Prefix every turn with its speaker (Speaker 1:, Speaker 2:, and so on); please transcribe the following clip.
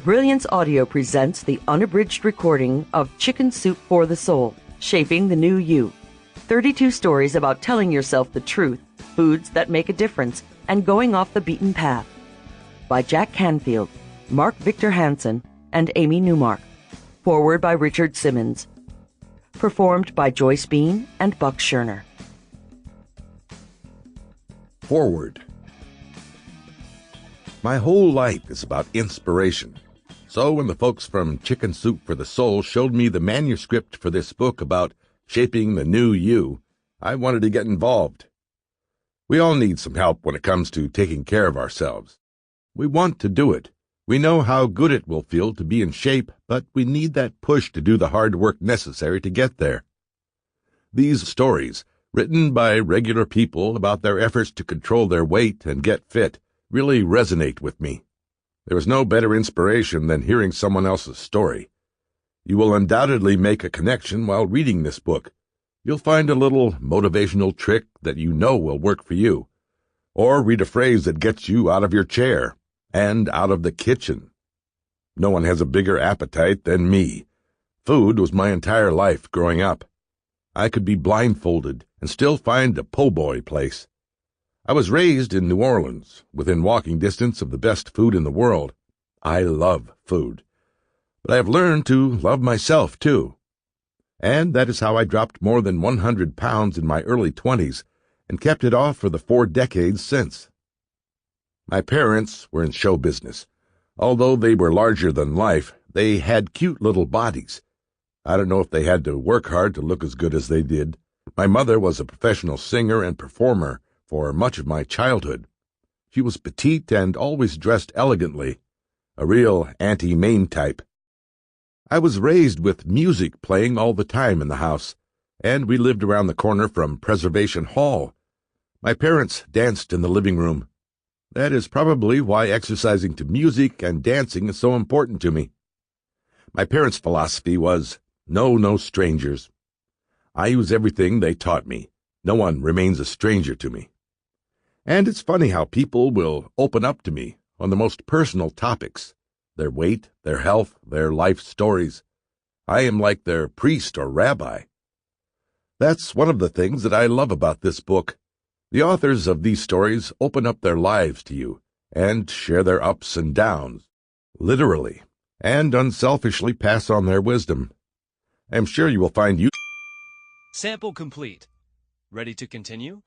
Speaker 1: Brilliance Audio presents the unabridged recording of Chicken Soup for the Soul, Shaping the New You. 32 stories about telling yourself the truth, foods that make a difference, and going off the beaten path. By Jack Canfield, Mark Victor Hansen, and Amy Newmark. Forward by Richard Simmons. Performed by Joyce Bean and Buck Scherner.
Speaker 2: Forward. My whole life is about inspiration. So when the folks from Chicken Soup for the Soul showed me the manuscript for this book about shaping the new you, I wanted to get involved. We all need some help when it comes to taking care of ourselves. We want to do it. We know how good it will feel to be in shape, but we need that push to do the hard work necessary to get there. These stories, written by regular people about their efforts to control their weight and get fit, really resonate with me. There is no better inspiration than hearing someone else's story. You will undoubtedly make a connection while reading this book. You'll find a little motivational trick that you know will work for you, or read a phrase that gets you out of your chair and out of the kitchen. No one has a bigger appetite than me. Food was my entire life growing up. I could be blindfolded and still find a po' boy place. I was raised in New Orleans, within walking distance of the best food in the world. I love food. But I have learned to love myself, too. And that is how I dropped more than 100 pounds in my early 20s and kept it off for the 4 decades since. My parents were in show business. Although they were larger than life, they had cute little bodies. I don't know if they had to work hard to look as good as they did. My mother was a professional singer and performer for much of my childhood. She was petite and always dressed elegantly, a real Auntie Mame type. I was raised with music playing all the time in the house, and we lived around the corner from Preservation Hall. My parents danced in the living room. That is probably why exercising to music and dancing is so important to me. My parents' philosophy was, know no strangers. I use everything they taught me. No one remains a stranger to me. And it's funny how people will open up to me on the most personal topics, their weight, their health, their life stories. I am like their priest or rabbi. That's one of the things that I love about this book. The authors of these stories open up their lives to you and share their ups and downs, literally, and unselfishly pass on their wisdom. I am sure you will find you.
Speaker 3: Sample complete. Ready to continue?